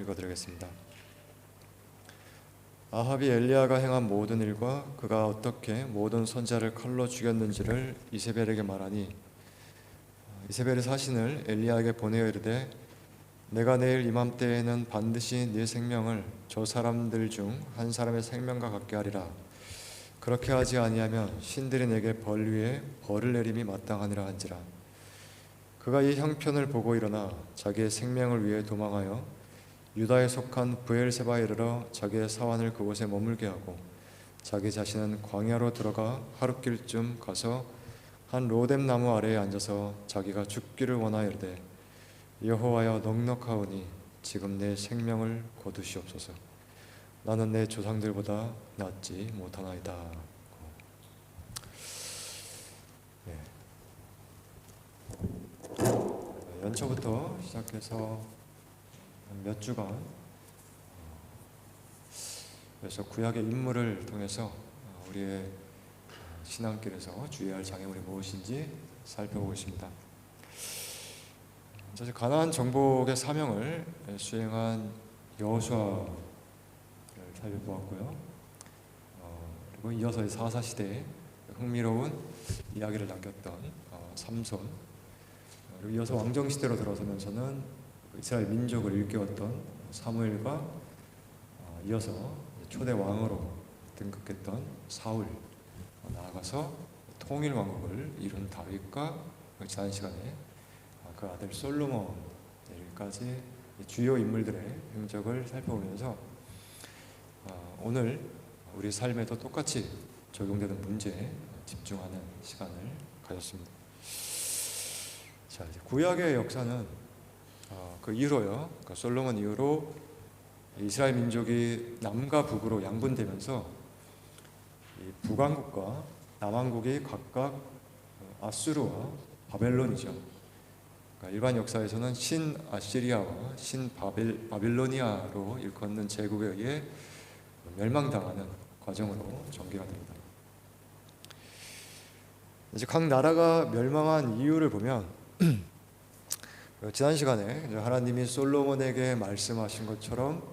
읽어드리겠습니다. 아합이 엘리야가 행한 모든 일과 그가 어떻게 모든 선지자를 칼로 죽였는지를 이세벨에게 말하니, 이세벨이 사신을 엘리야에게 보내어 이르되, 내가 내일 이맘때에는 반드시 네 생명을 저 사람들 중 한 사람의 생명과 같게 하리라. 그렇게 하지 아니하면 신들이 내게 벌 위에 벌을 내림이 마땅하니라 한지라. 그가 이 형편을 보고 일어나 자기의 생명을 위해 도망하여 유다에 속한 브엘세바에 이르러 자기의 사환을 그곳에 머물게 하고, 자기 자신은 광야로 들어가 하룻길쯤 가서 한 로뎀 나무 아래에 앉아서 자기가 죽기를 원하여 이르되, 여호와여, 넉넉하오니 지금 내 생명을 거두시옵소서. 나는 내 조상들보다 낫지 못하나이다. 연초부터 시작해서 몇 주간 그래서 구약의 인물을 통해서 우리의 신앙길에서 주의할 장애물이 무엇인지 살펴보고 있습니다. 사실 가나안 정복의 사명을 수행한 여호수아를 살펴보았고요. 그리고 이어서 사사 시대에 흥미로운 이야기를 남겼던 삼손, 그리고 이어서 왕정 시대로 들어서면서는 이스라엘 민족을 일깨웠던 사무엘과 이어서 초대 왕으로 등극했던 사울, 나아가서 통일 왕국을 이룬 다윗과 지난 시간에 그 아들 솔로몬까지 주요 인물들의 행적을 살펴보면서 오늘 우리 삶에도 똑같이 적용되는 문제에 집중하는 시간을 가졌습니다. 자, 이제 구약의 역사는 그 이후로요, 그러니까 솔로몬 이후로 이스라엘 민족이 남과 북으로 양분되면서 이 북왕국과 남왕국이 각각 아수르와 바벨론이죠. 그러니까 일반 역사에서는 신아시리아와 신바빌로니아로 일컫는 제국에 의해 멸망당하는 과정으로 전개가 됩니다. 이제 각 나라가 멸망한 이유를 보면 지난 시간에 하나님이 솔로몬에게 말씀하신 것처럼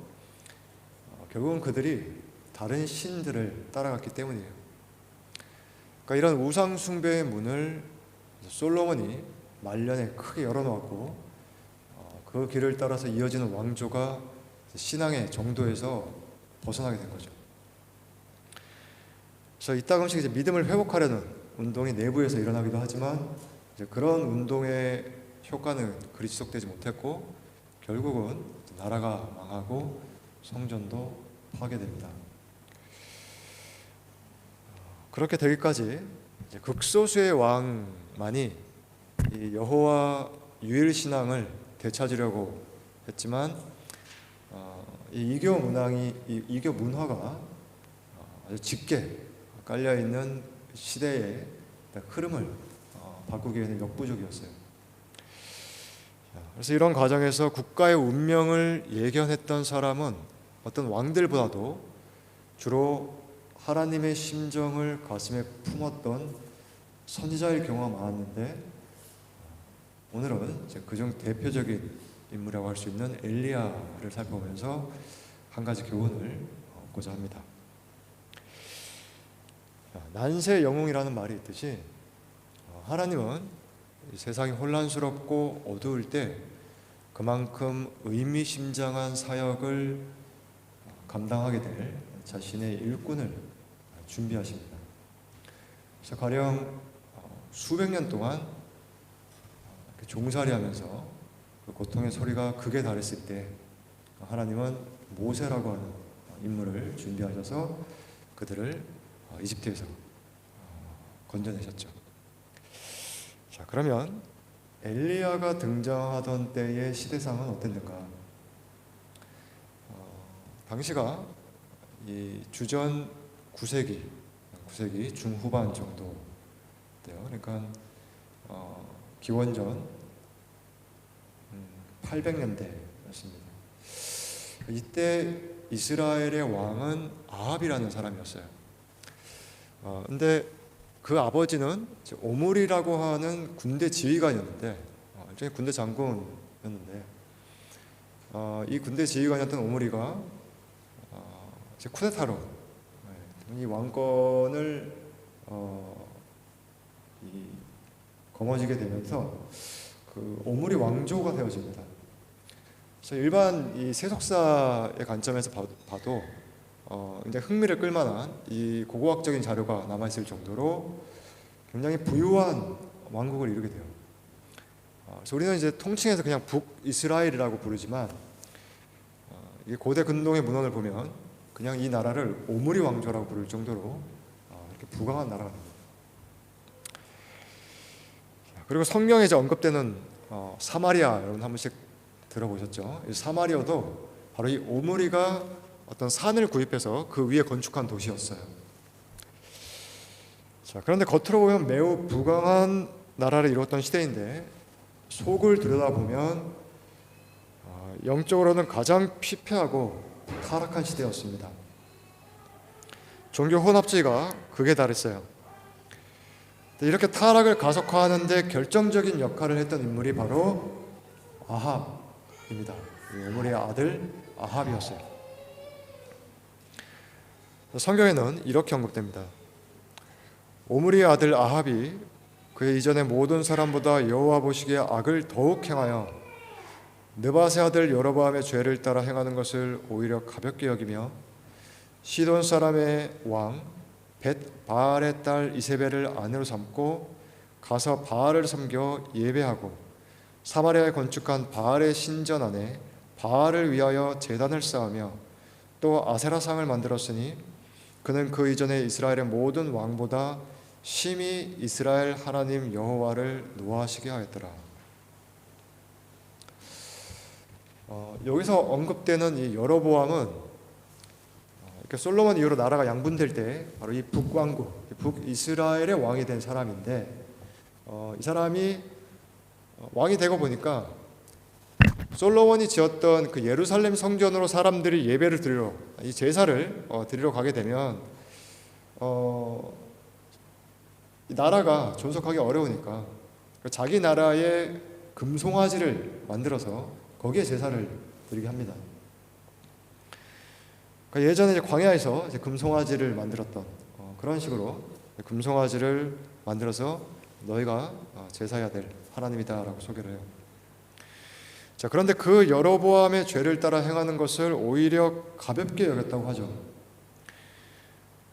결국은 그들이 다른 신들을 따라갔기 때문이에요. 그러니까 이런 우상 숭배의 문을 솔로몬이 말년에 크게 열어놓았고, 그 길을 따라서 이어지는 왕조가 신앙의 정도에서 벗어나게 된 거죠. 그래서 이따금씩 이제 믿음을 회복하려는 운동이 내부에서 일어나기도 하지만, 이제 그런 운동의 효과는 그리 지속되지 못했고 결국은 나라가 망하고 성전도 파괴됩니다. 그렇게 되기까지 이제 극소수의 왕만이 이 여호와 유일 신앙을 되찾으려고 했지만, 이 이교 문화가 아주 짙게 깔려 있는 시대의 흐름을 바꾸기 위해서 역부족이었어요. 그래서 이런 과정에서 국가의 운명을 예견했던 사람은 어떤 왕들보다도 주로 하나님의 심정을 가슴에 품었던 선지자일 경우가 많았는데, 오늘은 그중 대표적인 인물이라고 할 수 있는 엘리야를 살펴보면서 한 가지 교훈을 얻고자 합니다. 난세 영웅이라는 말이 있듯이 하나님은 세상이 혼란스럽고 어두울 때 그만큼 의미심장한 사역을 감당하게 될 자신의 일꾼을 준비하십니다. 그래서 가령 수백 년 동안 종살이하면서 그 고통의 소리가 극에 달했을 때 하나님은 모세라고 하는 인물을 준비하셔서 그들을 이집트에서 건져내셨죠. 자, 그러면 엘리야가 등장하던 때의 시대상은 어땠는가? 당시가 이 주전 9세기 중후반 정도 돼요. 그러니까 기원전 800년대였습니다. 이때 이스라엘의 왕은 아합이라는 사람이었어요. 근데 그 아버지는 오므리라고 하는 군대 지휘관이었는데, 일종의 군대 장군이었는데, 이 군대 지휘관이었던 오므리가 이제 쿠데타로 이 왕권을 거머쥐게 되면서 그 오므리 왕조가 되어집니다. 그래서 일반 이 세속사의 관점에서 봐도 굉장히 흥미를 끌만한 이 고고학적인 자료가 남아 있을 정도로 굉장히 부유한 왕국을 이루게 돼요. 그래서 우리는 이제 통칭해서 그냥 북이스라엘이라고 부르지만 이 고대 근동의 문헌을 보면 그냥 이 나라를 오므리 왕조라고 부를 정도로 이렇게 부강한 나라가 됩니다. 그리고 성경에 이제 언급되는 사마리아, 여러분 한 번씩 들어보셨죠? 이 사마리아도 바로 이 오므리가 어떤 산을 구입해서 그 위에 건축한 도시였어요. 자, 그런데 겉으로 보면 매우 부강한 나라를 이루었던 시대인데 속을 들여다보면 영적으로는 가장 피폐하고 타락한 시대였습니다. 종교 혼합주의가 극에 달했어요. 이렇게 타락을 가속화하는 데 결정적인 역할을 했던 인물이 바로 아합입니다. 오므리의 아들 아합이었어요. 성경에는 이렇게 언급됩니다. 오므리의 아들 아합이 그의 이전의 모든 사람보다 여호와 보시기에 악을 더욱 행하여 느밧의 아들 여로보암의 죄를 따라 행하는 것을 오히려 가볍게 여기며 시돈 사람의 왕 벳 바알의 딸 이세벨을 아내로 삼고 가서 바알을 섬겨 예배하고 사마리아에 건축한 바알의 신전 안에 바알을 위하여 제단을 쌓으며 또 아세라상을 만들었으니 그는 그 이전에 이스라엘의 모든 왕보다 심히 이스라엘 하나님 여호와를 노하시게 하였더라. 여기서 언급되는 이 여로보암은 솔로몬 이후로 나라가 양분될 때 바로 이 북왕국, 북이스라엘의 왕이 된 사람인데 이 사람이 왕이 되고 보니까 솔로몬이 지었던 그 예루살렘 성전으로 사람들이 예배를 드리러, 이 제사를 드리러 가게 되면 이 나라가 존속하기 어려우니까 자기 나라의 금송아지를 만들어서 거기에 제사를 드리게 합니다. 예전에 이제 광야에서 이제 금송아지를 만들었던 그런 식으로 금송아지를 만들어서 너희가 제사해야 될 하나님이다라고 소개를 해요. 자, 그런데 그 여로보암의 죄를 따라 행하는 것을 오히려 가볍게 여겼다고 하죠.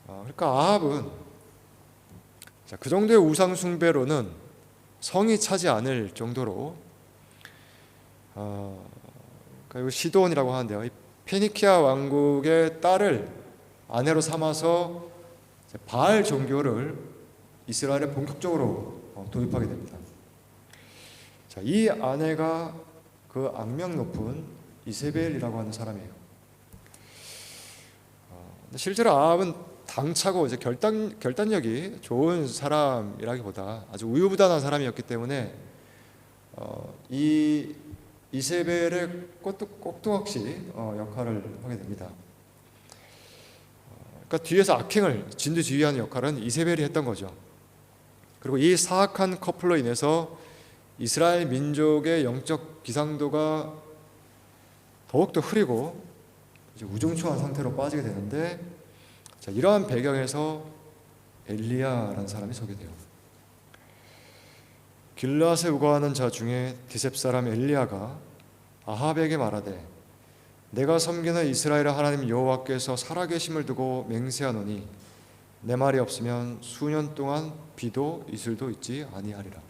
그러니까 아합은 그 정도의 우상 숭배로는 성이 차지 않을 정도로 그러니까 시돈이라고 하는데요. 페니키아 왕국의 딸을 아내로 삼아서 바알 종교를 이스라엘에 본격적으로 도입하게 됩니다. 자, 이 아내가 그 악명 높은 이세벨이라고 하는 사람이에요. 실제로 아합은 당차고 이제 결단력이 좋은 사람이라기보다 아주 우유부단한 사람이었기 때문에 이 이세벨의 꼭두각시 역할을 하게 됩니다. 그러니까 뒤에서 악행을 진두지휘하는 역할은 이세벨이 했던 거죠. 그리고 이 사악한 커플로 인해서 이스라엘 민족의 영적 기상도가 더욱더 흐리고 이제 우중충한 상태로 빠지게 되는데, 자, 이러한 배경에서 엘리야라는 사람이 소개돼요. 길르앗에 우거하는 자 중에 디셉 사람 엘리야가 아합에게 말하되 내가 섬기는 이스라엘의 하나님 여호와께서 살아계심을 두고 맹세하노니 내 말이 없으면 수년 동안 비도 이슬도 있지 아니하리라.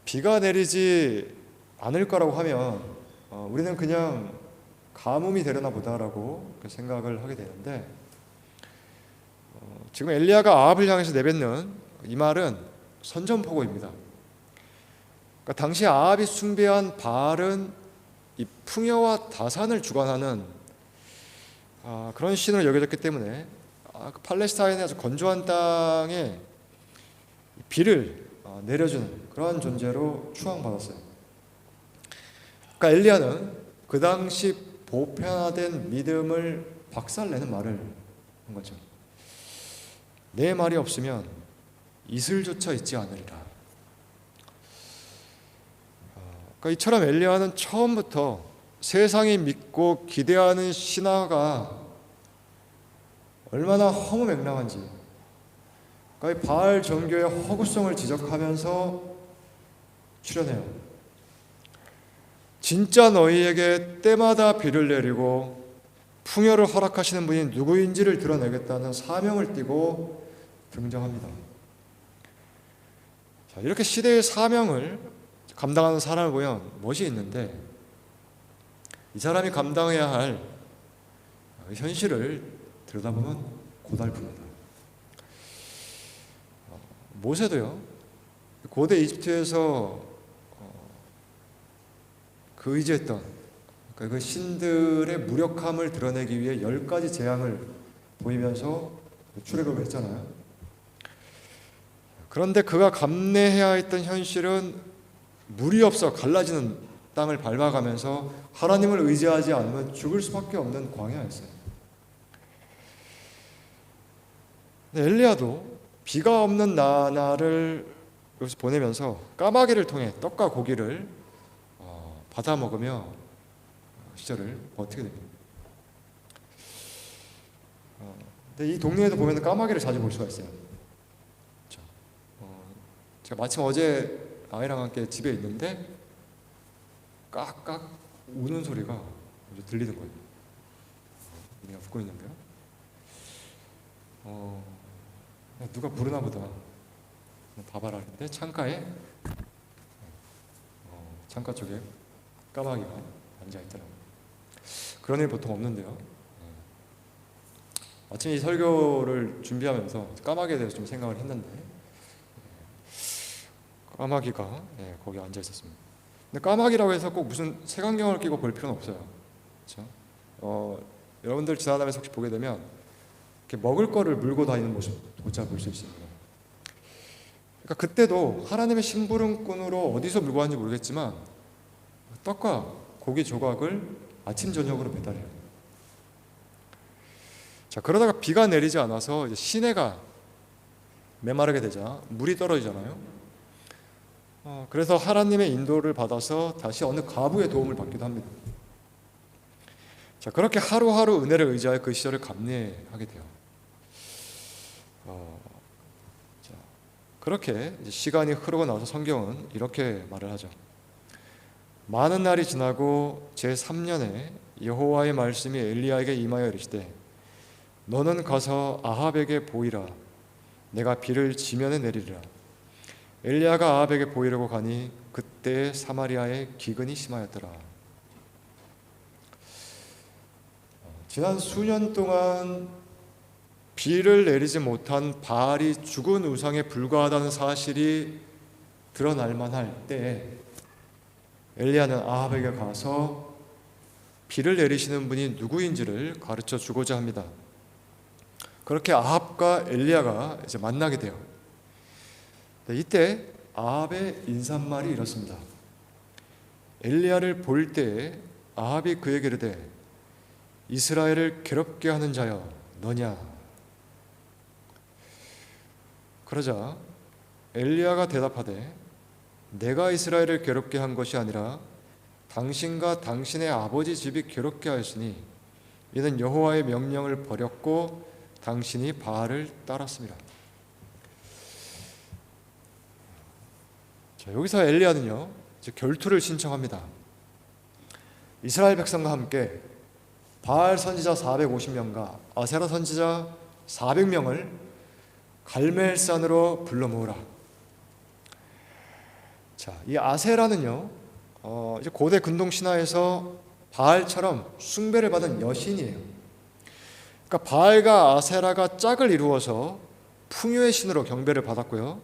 비가 내리지 않을 거라고 하면 우리는 그냥 가뭄이 되려나 보다라고 생각을 하게 되는데, 지금 엘리야가 아합을 향해서 내뱉는 이 말은 선전포고입니다. 그러니까 당시 아합이 숭배한 바알은 이 풍요와 다산을 주관하는 그런 신으로 여겨졌기 때문에 그 팔레스타인의 아주 건조한 땅에 비를 내려주는 그런 존재로 추앙받았어요. 그러니까 엘리야는 그 당시 보편화된 믿음을 박살내는 말을 한 거죠. 내 말이 없으면 이슬조차 있지 않으리라. 그러니까 이처럼 엘리야는 처음부터 세상이 믿고 기대하는 신화가 얼마나 허무맹랑한지, 그러니까 이 바알 종교의 허구성을 지적하면서 출연해요. 진짜 너희에게 때마다 비를 내리고 풍요를 허락하시는 분이 누구인지를 드러내겠다는 사명을 띠고 등장합니다. 자, 이렇게 시대의 사명을 감당하는 사람을 보면 멋이 있는데, 이 사람이 감당해야 할 현실을 들여다보면 고달픕니다. 모세도요, 고대 이집트에서 그 의지했던, 그러니까 그 신들의 무력함을 드러내기 위해 10가지 재앙을 보이면서 출애굽을 했잖아요. 그런데 그가 감내해야 했던 현실은 물이 없어 갈라지는 땅을 밟아가면서 하나님을 의지하지 않으면 죽을 수밖에 없는 광야였어요. 엘리야도 비가 없는 나날을 여기서 보내면서 까마귀를 통해 떡과 고기를 받아 먹으며 시절을 버티게 됩니다. 근데 이 동네에도 보면 까마귀를 자주 볼 수가 있어요. 제가 마침 어제 아이랑 함께 집에 있는데 깍깍 우는 소리가 들리는 거예요. 얘가 웃고 있는데요. 누가 부르나 보다. 봐봐라 했는데 창가에 창가 쪽에 까마귀가 앉아있더라고요. 그런 일 보통 없는데요. 아침에 이 설교를 준비하면서 까마귀에 대해서 좀 생각을 했는데, 까마귀가 거기 앉아 있었습니다. 근데 까마귀라고 해서 꼭 무슨 색안경을 끼고 볼 필요는 없어요. 그렇죠? 여러분들 지나다니면서 혹시 보게 되면 이렇게 먹을 거를 물고 다니는 모습조차 볼 수 있습니다. 그러니까 그때도 하나님의 심부름꾼으로 어디서 물고 왔는지 모르겠지만 떡과 고기 조각을 아침 저녁으로 배달해요. 자, 그러다가 비가 내리지 않아서 이제 시내가 메마르게 되자 물이 떨어지잖아요. 그래서 하나님의 인도를 받아서 다시 어느 과부의 도움을 받기도 합니다. 자, 그렇게 하루하루 은혜를 의지하여 그 시절을 감내하게 돼요. 자, 그렇게 이제 시간이 흐르고 나서 성경은 이렇게 말을 하죠. 많은 날이 지나고 제3년에 여호와의 말씀이 엘리야에게 임하여 이르시되 너는 가서 아합에게 보이라. 내가 비를 지면에 내리리라. 엘리야가 아합에게 보이려고 가니 그때 사마리아에 기근이 심하였더라. 지난 수년 동안 비를 내리지 못한 바알이 죽은 우상에 불과하다는 사실이 드러날 만할 때에 엘리야는 아합에게 가서 비를 내리시는 분이 누구인지를 가르쳐 주고자 합니다. 그렇게 아합과 엘리야가 이제 만나게 돼요. 이때 아합의 인사말이 이렇습니다. 엘리야를 볼 때에 아합이 그에게 이르되 이스라엘을 괴롭게 하는 자여 너냐. 그러자 엘리야가 대답하되 내가 이스라엘을 괴롭게 한 것이 아니라 당신과 당신의 아버지 집이 괴롭게 하였으니 이는 여호와의 명령을 버렸고 당신이 바알을 따랐습니다. 자, 여기서 엘리야는요 이제 결투를 신청합니다. 이스라엘 백성과 함께 바알 선지자 450명과 아세라 선지자 400명을 갈멜산으로 불러 모으라. 자, 이 아세라는요, 이제 고대 근동 신화에서 바알처럼 숭배를 받은 여신이에요. 그러니까 바알과 아세라가 짝을 이루어서 풍요의 신으로 경배를 받았고요.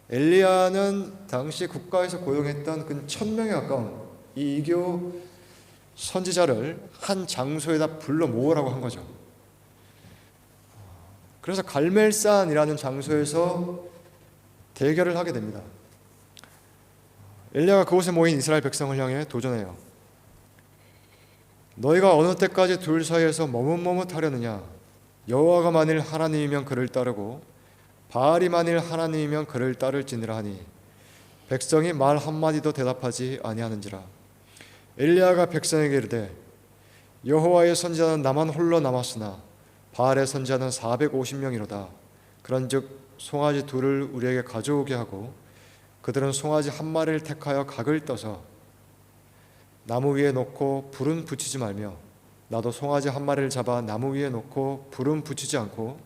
엘리야는 당시 국가에서 고용했던 근 1000명에 가까운 이 이교 선지자를 한 장소에다 불러 모으라고 한 거죠. 그래서 갈멜산이라는 장소에서 대결을 하게 됩니다. 엘리야가 그곳에 모인 이스라엘 백성을 향해 도전해요. 너희가 어느 때까지 둘 사이에서 머뭇머뭇하려느냐. 여호와가 만일 하나님이면 그를 따르고 바알이 만일 하나님이면 그를 따를지니라 하니 백성이 말 한마디도 대답하지 아니하는지라. 엘리야가 백성에게 이르되 여호와의 선지자는 나만 홀로 남았으나 바알의 선지자는 450명이로다. 그런즉 송아지 둘을 우리에게 가져오게 하고 그들은 송아지 한 마리를 택하여 각을 떠서 나무 위에 놓고 불은 붙이지 말며 나도 송아지 한 마리를 잡아 나무 위에 놓고 불은 붙이지 않고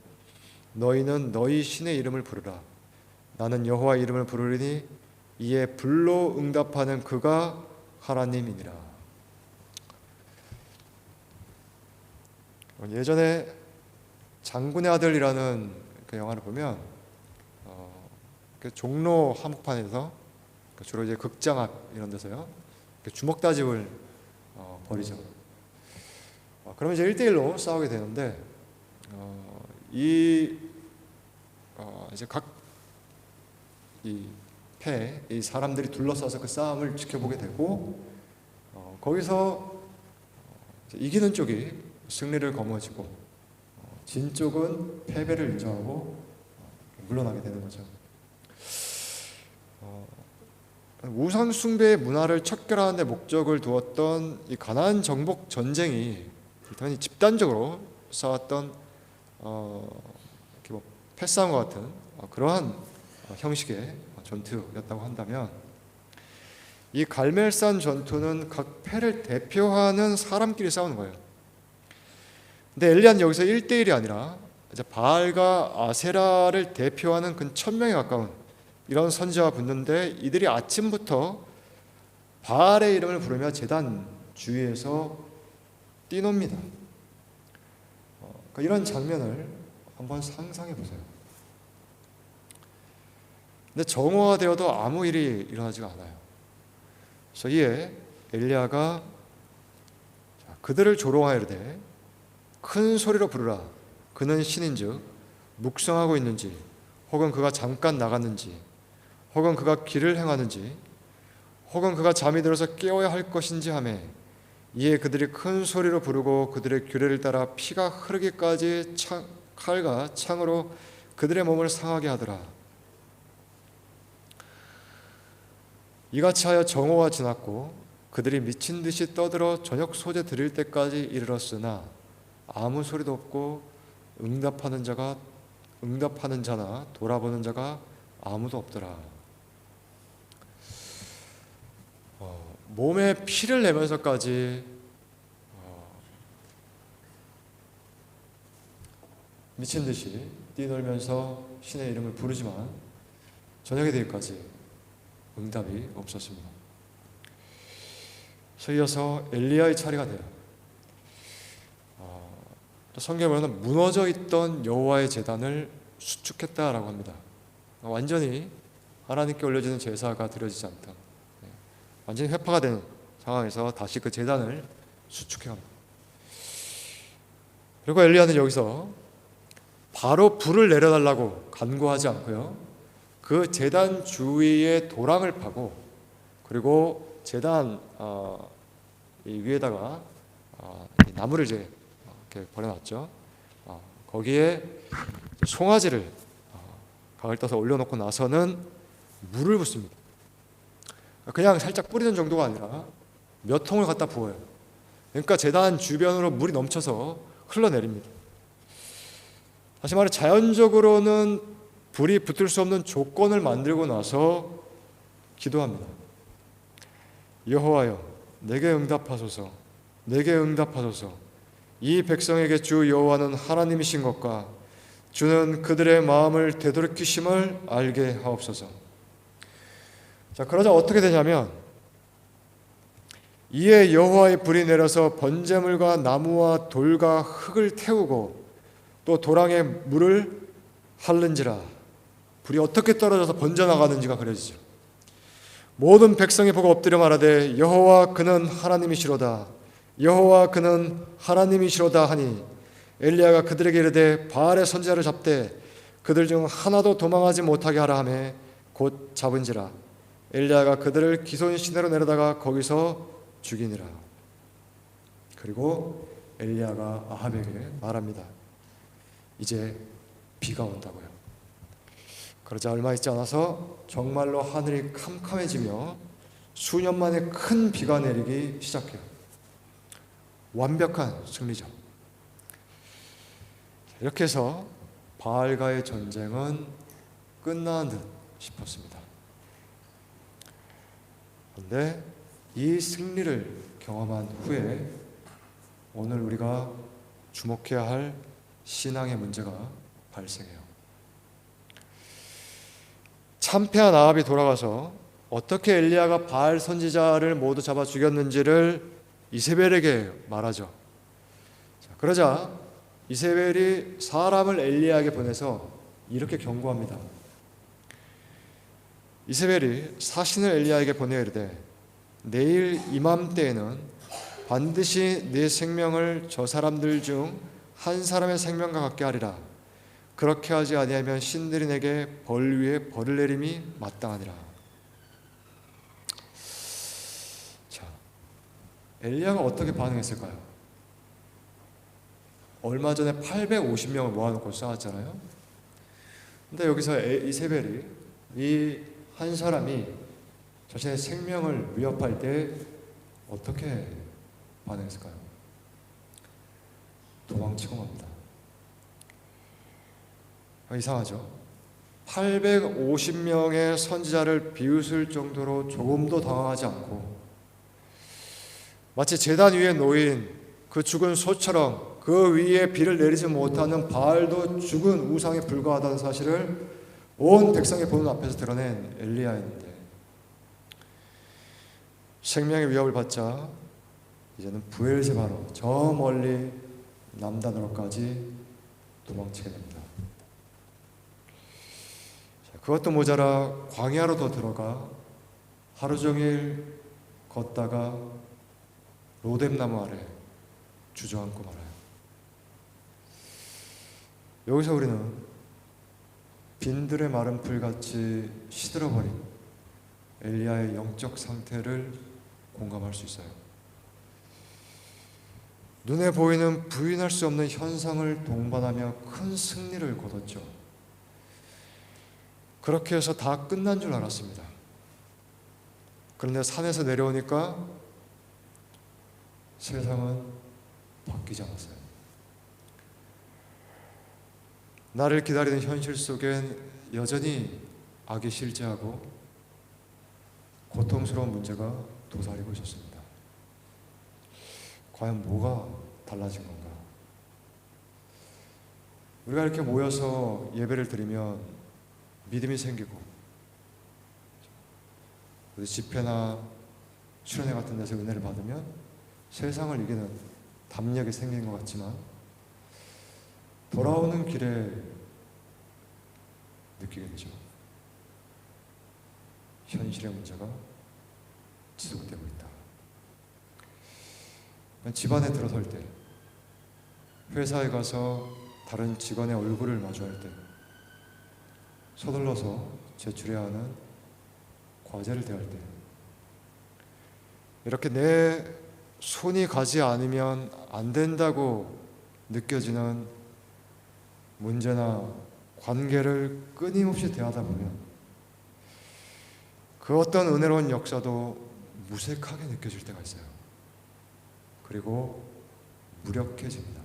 너희는 너희 신의 이름을 부르라. 나는 여호와의 이름을 부르리니 이에 불로 응답하는 그가 하나님이니라. 예전에 장군의 아들이라는 그 영화를 보면 그 종로 한복판에서 주로 이제 극장 앞 이런 데서요 주먹 다짐을 벌이죠. 그러면 이제 1대1로 싸우게 되는데 이제 각 이 사람들이 둘러싸서 그 싸움을 지켜보게 되고 거기서 이기는 쪽이 승리를 거머쥐고 진 쪽은 패배를 인정하고 물러나게 되는 거죠. 우상 숭배의 문화를 척결하는 데 목적을 두었던 이 가나안 정복 전쟁이 대단히 집단적으로 싸웠던 패싸움과 같은 그러한 형식의 전투였다고 한다면 이 갈멜산 전투는 각 패를 대표하는 사람끼리 싸우는 거예요. 근데 엘리야는 여기서 1대1이 아니라 이제 바알과 아세라를 대표하는 근 1000명에 가까운 이런 선지자가 붙는데 이들이 아침부터 바알의 이름을 부르며 제단 주위에서 뛰놉니다. 이런 장면을 한번 상상해 보세요. 근데 정오가 되어도 아무 일이 일어나지가 않아요. 그래서 이에 엘리야가 그들을 조롱하이르되 큰 소리로 부르라. 그는 신인즉 묵성하고 있는지 혹은 그가 잠깐 나갔는지 혹은 그가 길을 행하는지 혹은 그가 잠이 들어서 깨어야 할 것인지 하매 이에 그들이 큰 소리로 부르고 그들의 규례를 따라 피가 흐르기까지 칼과 창으로 그들의 몸을 상하게 하더라. 이같이 하여 정오가 지났고 그들이 미친 듯이 떠들어 저녁 소재 드릴 때까지 이르렀으나 아무 소리도 없고 응답하는 자나 돌아보는 자가 아무도 없더라. 몸에 피를 내면서까지 미친 듯이 뛰놀면서 신의 이름을 부르지만 저녁이 되기까지 응답이 없었습니다. 이어서 엘리야의 차례가 돼요. 성경에 보면 무너져 있던 여호와의 제단을 수축했다라고 합니다. 완전히 하나님께 올려지는 제사가 드려지지 않던 완전히 회파가 된 상황에서 다시 그 제단을 수축해 갑니다. 그리고 엘리야는 여기서 바로 불을 내려달라고 간구하지 않고요, 그 제단 주위에 도랑을 파고 그리고 제단 이 위에다가 나무를 이제 이렇게 버려놨죠. 거기에 송아지를 각을 떠서 올려놓고 나서는 물을 붓습니다. 그냥 살짝 뿌리는 정도가 아니라 몇 통을 갖다 부어요. 그러니까 제단 주변으로 물이 넘쳐서 흘러내립니다. 다시 말해 자연적으로는 불이 붙을 수 없는 조건을 만들고 나서 기도합니다. 여호와여, 내게 응답하소서, 내게 응답하소서. 이 백성에게 주 여호와는 하나님이신 것과 주는 그들의 마음을 되돌이키심을 알게 하옵소서. 자, 그러자 어떻게 되냐면 이에 여호와의 불이 내려서 번제물과 나무와 돌과 흙을 태우고 또 도랑에 물을 핥는지라. 불이 어떻게 떨어져서 번져나가는지가 그려지죠. 모든 백성이 보고 엎드려 말하되 여호와 그는 하나님이시로다, 여호와 그는 하나님이시로다 하니 엘리야가 그들에게 이르되 바알의 선지자를 잡되 그들 중 하나도 도망하지 못하게 하라 하매 곧 잡은지라. 엘리야가 그들을 기손 시내로 내려다가 거기서 죽이니라. 그리고 엘리야가 아합에게 말합니다. 이제 비가 온다고요. 그러자 얼마 있지 않아서 정말로 하늘이 캄캄해지며 수년 만에 큰 비가 내리기 시작해요. 완벽한 승리죠. 이렇게 해서 바알과의 전쟁은 끝난 듯 싶었습니다. 그런데 이 승리를 경험한 후에 오늘 우리가 주목해야 할 신앙의 문제가 발생해요. 참패한 아합이 돌아가서 어떻게 엘리야가 바알 선지자를 모두 잡아 죽였는지를 이세벨에게 말하죠. 그러자 이세벨이 사람을 엘리야에게 보내서 이렇게 경고합니다. 이세벨이 사신을 엘리야에게 보내어 이르되 내일 이맘때에는 반드시 네 생명을 저 사람들 중 한 사람의 생명과 같게 하리라. 그렇게 하지 아니하면 신들이 내게 벌 위에 벌을 내림이 마땅하니라. 자, 엘리야가 어떻게 반응했을까요? 얼마 전에 850명을 모아놓고 싸웠잖아요. 근데 여기서 이세벨이 이 한 사람이 자신의 생명을 위협할 때 어떻게 반응했을까요? 도망치고 맙니다. 이상하죠? 850명의 선지자를 비웃을 정도로 조금도 당황하지 않고 마치 제단 위에 놓인 그 죽은 소처럼 그 위에 비를 내리지 못하는 바알도 죽은 우상에 불과하다는 사실을 온 백성이 보는 앞에서 드러낸 엘리야인데 생명의 위협을 받자 이제는 브엘세바로 저 멀리 남단으로까지 도망치게 됩니다. 그것도 모자라 광야로 더 들어가 하루 종일 걷다가 로뎀나무 아래 주저앉고 말아요. 여기서 우리는 빈들의 마른 풀같이 시들어버린 엘리야의 영적 상태를 공감할 수 있어요. 눈에 보이는 부인할 수 없는 현상을 동반하며 큰 승리를 거뒀죠. 그렇게 해서 다 끝난 줄 알았습니다. 그런데 산에서 내려오니까 세상은 바뀌지 않았어요. 나를 기다리는 현실 속엔 여전히 악이 실제하고 고통스러운 문제가 도사리고 있었습니다. 과연 뭐가 달라진 건가? 우리가 이렇게 모여서 예배를 드리면 믿음이 생기고 집회나 수련회 같은 데서 은혜를 받으면 세상을 이기는 담력이 생기는 것 같지만 돌아오는 길에 느끼게 되죠. 현실의 문제가 지속되고 있다. 집안에 들어설 때, 회사에 가서 다른 직원의 얼굴을 마주할 때, 서둘러서 제출해야 하는 과제를 대할 때, 이렇게 내 손이 가지 않으면 안 된다고 느껴지는 문제나 관계를 끊임없이 대하다 보면 그 어떤 은혜로운 역사도 무색하게 느껴질 때가 있어요. 그리고 무력해집니다.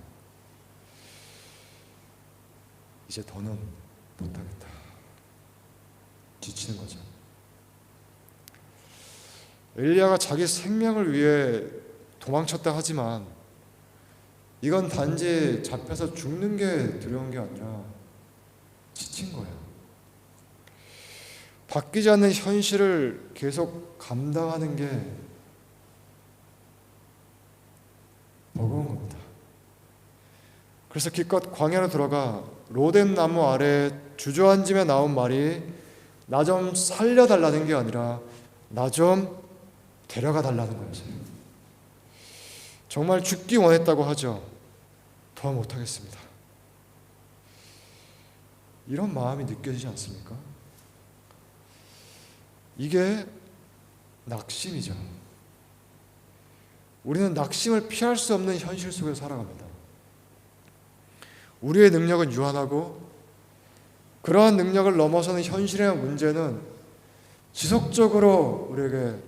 이제 더는 못하겠다. 지치는 거죠. 엘리야가 자기 생명을 위해 도망쳤다 하지만 이건 단지 잡혀서 죽는 게 두려운 게 아니라 지친 거예요. 바뀌지 않는 현실을 계속 감당하는 게 버거운 겁니다. 그래서 기껏 광야로 들어가 로뎀 나무 아래 주저앉으며 나온 말이 나 좀 살려달라는 게 아니라 나 좀 데려가 달라는 거였어요. 정말 죽기 원했다고 하죠. 더 못하겠습니다. 이런 마음이 느껴지지 않습니까? 이게 낙심이죠. 우리는 낙심을 피할 수 없는 현실 속에서 살아갑니다. 우리의 능력은 유한하고 그러한 능력을 넘어서는 현실의 문제는 지속적으로 우리에게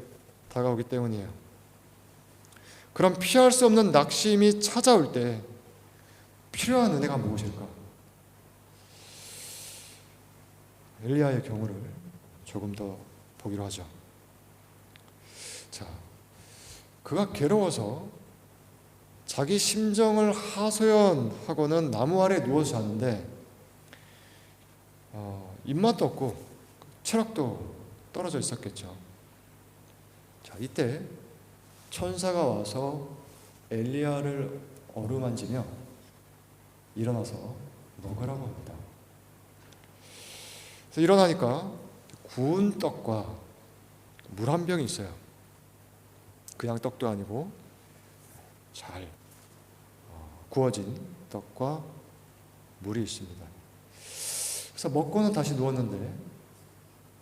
다가오기 때문이에요. 그럼 피할 수 없는 낙심이 찾아올 때 필요한 은혜가 무엇일까? 엘리야의 경우를 조금 더 보기로 하죠. 자, 그가 괴로워서 자기 심정을 하소연하고는 나무 아래 누워서 잤는데 입맛도 없고 체력도 떨어져 있었겠죠. 자, 이때 천사가 와서 엘리야를 어루만지며 일어나서 먹으라고 합니다. 그래서 일어나니까 구운 떡과 물 한 병이 있어요. 그냥 떡도 아니고 잘 구워진 떡과 물이 있습니다. 그래서 먹고는 다시 누웠는데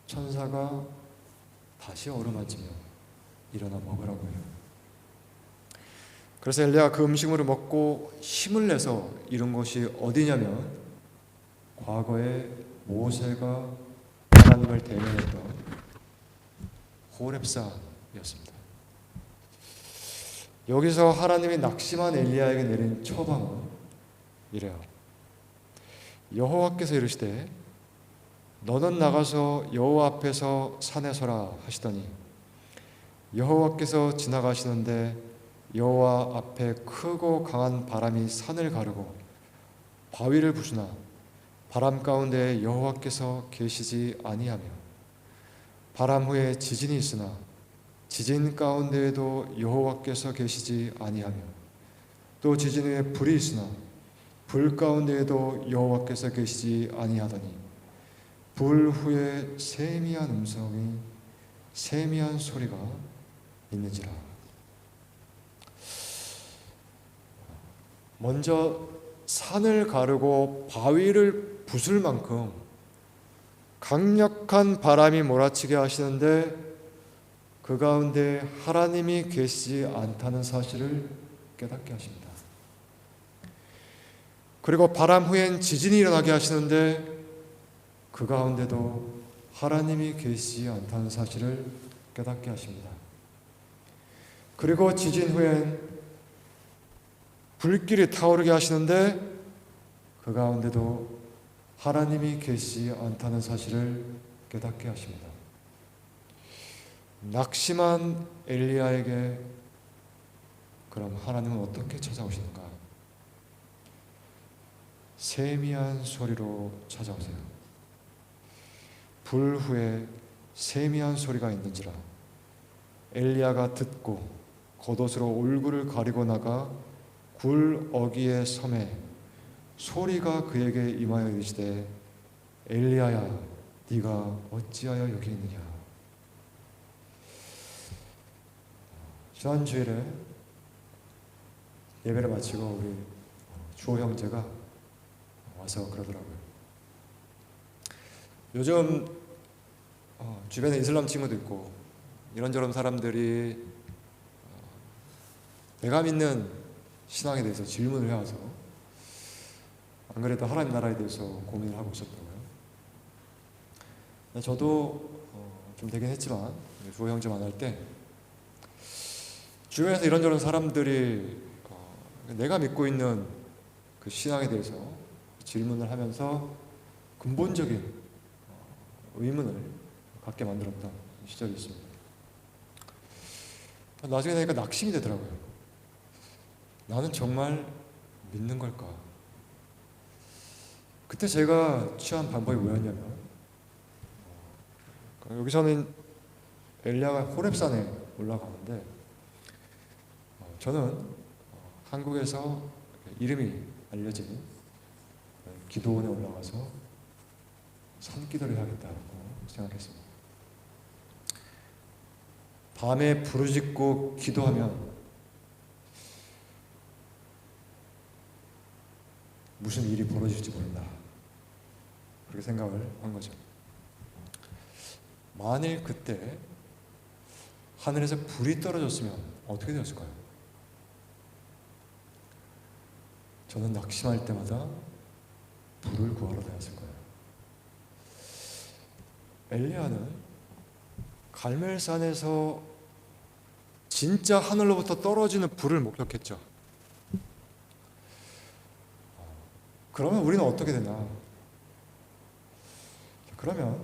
천사가 다시 어루만지며 일어나 먹으라고 해요. 그래서 엘리야가 그 음식물을 먹고 힘을 내서 이룬 것이 어디냐면 과거에 모세가 하나님을 대면했던 호렙산이었습니다. 여기서 하나님이 낙심한 엘리야에게 내린 처방은 이래요. 여호와께서 이르시되 너는 나가서 여호와 앞에서 산에 서라 하시더니 여호와께서 지나가시는데 여호와 앞에 크고 강한 바람이 산을 가르고 바위를 부수나 바람 가운데 여호와께서 계시지 아니하며 바람 후에 지진이 있으나 지진 가운데에도 여호와께서 계시지 아니하며 또 지진 후에 불이 있으나 불 가운데에도 여호와께서 계시지 아니하더니 불 후에 세미한 음성이 세미한 소리가 있는지라. 먼저 산을 가르고 바위를 부술 만큼 강력한 바람이 몰아치게 하시는데 그 가운데 하나님이 계시지 않다는 사실을 깨닫게 하십니다. 그리고 바람 후엔 지진이 일어나게 하시는데 그 가운데도 하나님이 계시지 않다는 사실을 깨닫게 하십니다. 그리고 지진 후엔 불길이 타오르게 하시는데 그 가운데도 하나님이 계시지 않다는 사실을 깨닫게 하십니다. 낙심한 엘리야에게 그럼 하나님은 어떻게 찾아오시는가? 세미한 소리로 찾아오세요. 불 후에 세미한 소리가 있는지라. 엘리야가 듣고 겉옷으로 얼굴을 가리고 나가 굴 어귀의 섬에 소리가 그에게 임하여 이르시되 엘리야야 네가 어찌하여 여기 있느냐. 지난 주일에 예배를 마치고 우리 주호 형제가 와서 그러더라고요. 요즘 주변에 이슬람 친구도 있고 이런저런 사람들이 내가 믿는 신앙에 대해서 질문을 해와서 안 그래도 하나님 나라에 대해서 고민을 하고 있었더라고요. 저도 좀 되긴 했지만 주호 형제 만날 때 주변에서 이런저런 사람들이 내가 믿고 있는 그 신앙에 대해서 질문을 하면서 근본적인 의문을 갖게 만들었던 시절이 있습니다. 나중에 되니까 낙심이 되더라고요. 나는 정말 믿는 걸까? 그때 제가 취한 방법이 뭐였냐면 여기서는 엘리야가 호렙산에 올라가는데 저는 한국에서 이름이 알려진 기도원에 올라가서 산기도를 해야겠다고 생각했습니다. 밤에 부르짖고 기도하면 무슨 일이 벌어질지 모른다. 그렇게 생각을 한 거죠. 만일 그때 하늘에서 불이 떨어졌으면 어떻게 되었을까요? 저는 낙심할 때마다 불을 구하러 다녔을 거예요. 엘리야는 갈멜산에서 진짜 하늘로부터 떨어지는 불을 목격했죠. 그러면 우리는 어떻게 되나? 그러면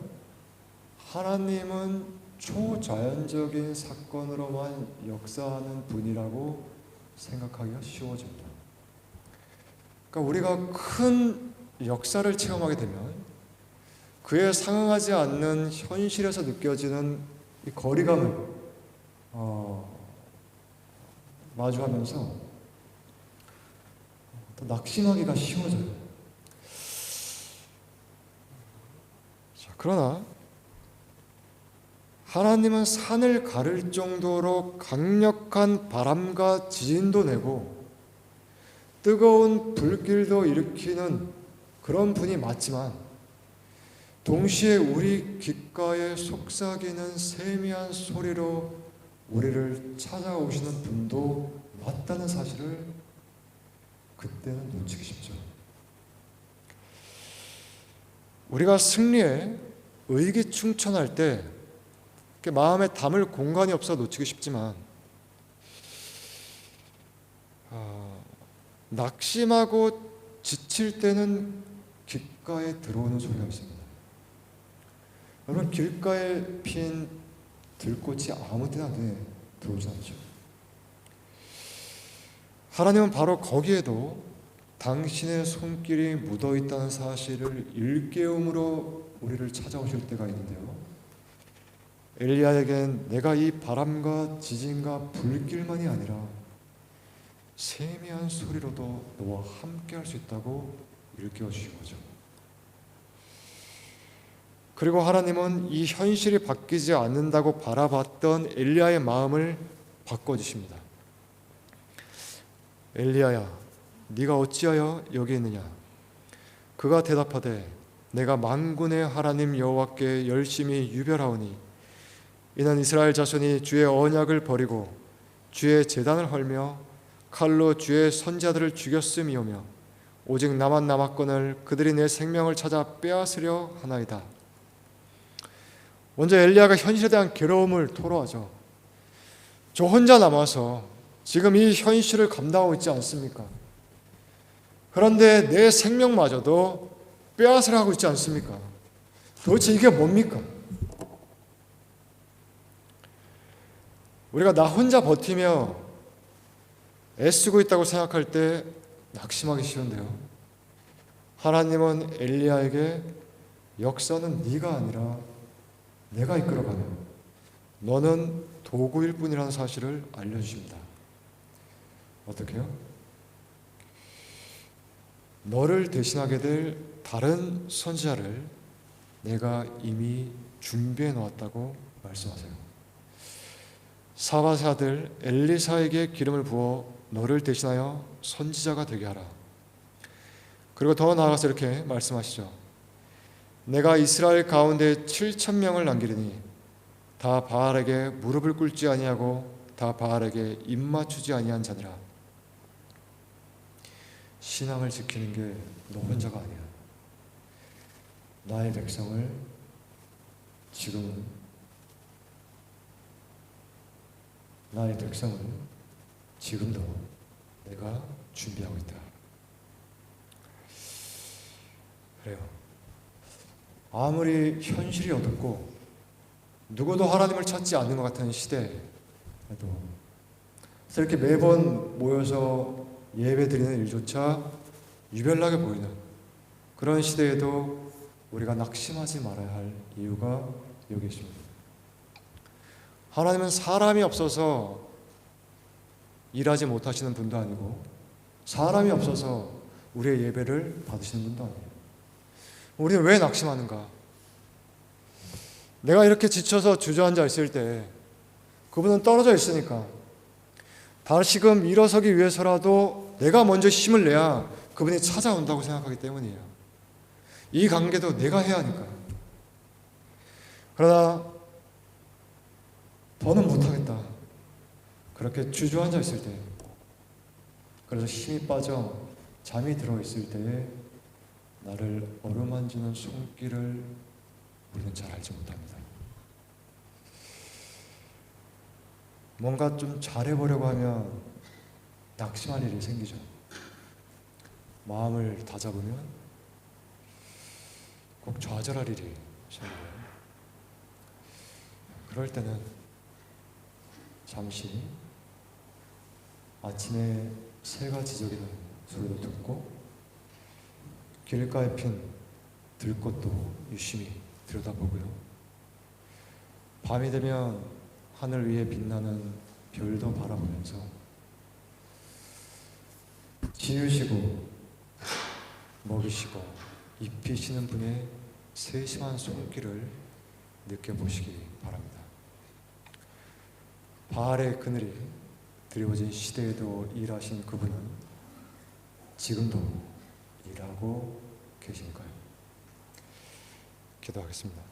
하나님은 초자연적인 사건으로만 역사하는 분이라고 생각하기가 쉬워집니다. 그러니까 우리가 큰 역사를 체험하게 되면 그에 상응하지 않는 현실에서 느껴지는 이 거리감을 마주하면서 또 낙심하기가 쉬워져요. 자, 그러나 하나님은 산을 가를 정도로 강력한 바람과 지진도 내고 뜨거운 불길도 일으키는 그런 분이 맞지만 동시에 우리 귓가에 속삭이는 세미한 소리로 우리를 찾아오시는 분도 맞다는 사실을 그때는 놓치기 쉽죠. 우리가 승리에 의기충천할 때 마음에 담을 공간이 없어 놓치기 쉽지만 낙심하고 지칠 때는 귓가에 들어오는 소리가 있습니다. 여러분, 길가에 핀 들꽃이 아무 때나 들어오지 않죠. 하나님은 바로 거기에도 당신의 손길이 묻어있다는 사실을 일깨움으로 우리를 찾아오실 때가 있는데요, 엘리야에겐 내가 이 바람과 지진과 불길만이 아니라 세미한 소리로도 너와 함께 할 수 있다고 일깨워 주신 거죠. 그리고 하나님은 이 현실이 바뀌지 않는다고 바라봤던 엘리야의 마음을 바꿔주십니다. 엘리야야, 네가 어찌하여 여기 있느냐? 그가 대답하되 내가 만군의 하나님 여호와께 열심히 유별하오니 이는 이스라엘 자손이 주의 언약을 버리고 주의 제단을 헐며 칼로 주의 선지자들을 죽였음이오며 오직 나만 남았거늘 그들이 내 생명을 찾아 빼앗으려 하나이다. 먼저 엘리야가 현실에 대한 괴로움을 토로하죠. 저 혼자 남아서 지금 이 현실을 감당하고 있지 않습니까? 그런데 내 생명마저도 빼앗으려 하고 있지 않습니까? 도대체 이게 뭡니까? 우리가 나 혼자 버티며 애쓰고 있다고 생각할 때 낙심하기 쉬운데요, 하나님은 엘리야에게 역사는 네가 아니라 내가 이끌어가며 너는 도구일 뿐이라는 사실을 알려주십니다. 어떻게요? 너를 대신하게 될 다른 선지자를 내가 이미 준비해 놓았다고 말씀하세요. 사밧의 아들 엘리사에게 기름을 부어 너를 대신하여 선지자가 되게 하라. 그리고 더 나아가서 이렇게 말씀하시죠. 내가 이스라엘 가운데 7,000명을 남기리니 다 바알에게 무릎을 꿇지 아니하고 다 바알에게 입맞추지 아니한 자니라. 신앙을 지키는 게 너 혼자가 아니야. 나의 백성을 지금은, 나의 백성을 지금도 내가 준비하고 있다. 그래요. 아무리 현실이 어둡고 누구도 하나님을 찾지 않는 것 같은 시대에도 이렇게 매번 모여서 예배 드리는 일조차 유별나게 보이는 그런 시대에도 우리가 낙심하지 말아야 할 이유가 여기 있습니다. 하나님은 사람이 없어서 일하지 못하시는 분도 아니고 사람이 없어서 우리의 예배를 받으시는 분도 아니에요. 우리는 왜 낙심하는가? 내가 이렇게 지쳐서 주저앉아 있을 때 그분은 떨어져 있으니까 다시금 일어서기 위해서라도 내가 먼저 힘을 내야 그분이 찾아온다고 생각하기 때문이에요. 이 관계도 내가 해야 하니까. 그러나 더는 못하겠다, 그렇게 주저앉아 있을 때, 그래서 힘이 빠져 잠이 들어 있을 때에 나를 어루만지는 손길을 우리는 잘 알지 못합니다. 뭔가 좀 잘해보려고 하면 낙심할 일이 생기죠. 마음을 다잡으면 꼭 좌절할 일이 생겨요. 그럴 때는 잠시 아침에 새가 지저귀는 소리도 듣고 길가에 핀 들꽃도 유심히 들여다보고요. 밤이 되면 하늘 위에 빛나는 별도 바라보면서 지으시고 먹이시고 입히시는 분의 세심한 손길을 느껴보시기 바랍니다. 바알의 그늘이 드리워진 시대에도 일하신 그분은 지금도 일하고 계실까요? 기도하겠습니다.